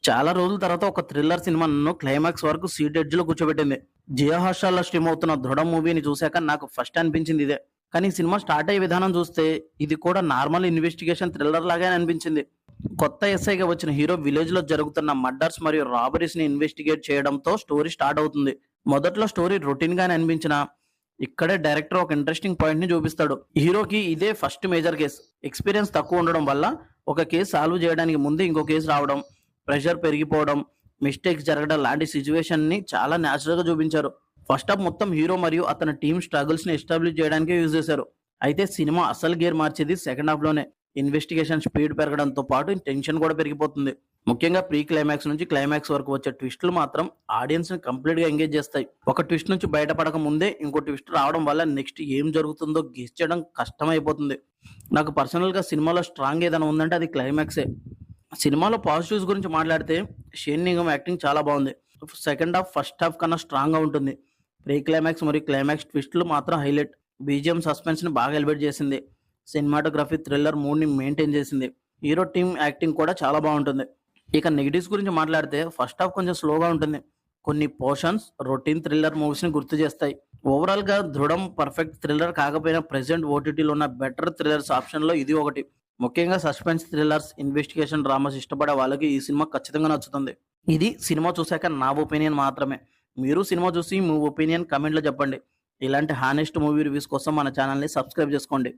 చాలా రోజుల తర్వాత ఒక థ్రిల్లర్ సినిమా నన్ను క్లైమాక్స్ వరకు సీట్ ఎడ్జ్ లో కూర్చోబెట్టింది. జియో హాట్‌స్టార్‌లో స్ట్రీమ్ అవుతున్న 'దృఢం' మూవీని చూశాక నాకు ఫస్ట్ అనిపించింది ఇదే. కానీ ఈ సినిమా స్టార్ట్ అయ్యే విధానం చూస్తే ఇది కూడా నార్మల్ ఇన్వెస్టిగేషన్ థ్రిల్లర్ లాగానే అనిపించింది. కొత్త ఎస్ఐగా వచ్చిన హీరో విలేజ్ లో జరుగుతున్న మర్డర్స్ మరియు రాబరీస్ ని ఇన్వెస్టిగేట్ చేయడంతో స్టోరీ స్టార్ట్ అవుతుంది. మొదట్లో స్టోరీ రొటీన్ గానే అనిపించినా ఇక్కడే డైరెక్టర్ ఒక ఇంట్రెస్టింగ్ పాయింట్ ని చూపిస్తాడు. హీరోకి ఇదే ఫస్ట్ మేజర్ కేసు. ఎక్స్పీరియన్స్ తక్కువ ఉండడం వల్ల ఒక కేసు సాల్వ్ చేయడానికి ముందే ఇంకో కేసు రావడం, ప్రెషర్ పెరిగిపోవడం, మిస్టేక్స్ జరగడం లాంటి సిచ్యువేషన్ ని చాలా న్యాచురల్ గా చూపించారు. ఫస్ట్ హాఫ్ మొత్తం హీరో మరియు అతని టీమ్ స్ట్రగుల్స్ ని ఎస్టాబ్లిష్ చేయడానికే యూజ్ చేశారు. అయితే సినిమా అసలు గేర్ మార్చేది సెకండ్ హాఫ్ లోనే. ఇన్వెస్టిగేషన్ స్పీడ్ పెరగడంతో పాటు టెన్షన్ కూడా పెరిగిపోతుంది. ముఖ్యంగా ప్రీ క్లైమాక్స్ నుంచి క్లైమాక్స్ వరకు వచ్చే ట్విస్టులు మాత్రం ఆడియన్స్ ని కంప్లీట్ గా ఎంగేజ్ చేస్తాయి. ఒక ట్విస్ట్ నుంచి బయటపడక ముందే ఇంకో ట్విస్ట్ రావడం వల్ల నెక్స్ట్ ఏం జరుగుతుందో గెస్ చేయడం కష్టమైపోతుంది. నాకు పర్సనల్ గా సినిమాలో స్ట్రాంగ్ ఏదైనా ఉందంటే అది క్లైమాక్సే. సినిమాలో పాజిటివ్స్ గురించి మాట్లాడితే షేన్ నిగమ్ యాక్టింగ్ చాలా బాగుంది. సెకండ్ హాఫ్ ఫస్ట్ హాఫ్ కన్నా స్ట్రాంగ్ గా ఉంటుంది. ప్రీ క్లైమాక్స్ మరియు క్లైమాక్స్ ట్విస్టులు మాత్రం హైలైట్. బీజిఎం సస్పెన్స్ ని బాగా ఎలివేట్ చేసింది. సినిమాటోగ్రఫీ థ్రిల్లర్ మూడ్ ని మెయింటైన్ చేసింది. హీరో టీమ్ యాక్టింగ్ కూడా చాలా బాగుంటుంది. ఇక నెగిటివ్స్ గురించి మాట్లాడితే ఫస్ట్ హాఫ్ కొంచెం స్లోగా ఉంటుంది. కొన్ని పోర్షన్స్ రొటీన్ థ్రిల్లర్ మూవీస్ ని గుర్తు చేస్తాయి. ఓవరాల్ గా దృఢం పర్ఫెక్ట్ థ్రిల్లర్ కాకపోయినా ప్రెసెంట్ ఓటీటీలో ఉన్న బెటర్ థ్రిల్లర్స్ ఆప్షన్ లో ఇది ఒకటి. ముఖ్యంగా సస్పెన్స్ థ్రిల్లర్స్, ఇన్వెస్టిగేషన్ డ్రామాస్ ఇష్టపడే వాళ్ళకి ఈ సినిమా ఖచ్చితంగా నచ్చుతుంది. ఇది సినిమా చూశాక నా ఒపీనియన్ మాత్రమే. మీరు సినిమా చూసి మీ ఒపీనియన్ కమెంట్లో చెప్పండి. ఇలాంటి హానెస్ట్ మూవీ రివ్యూస్ కోసం మన ఛానల్ని సబ్స్క్రైబ్ చేసుకోండి.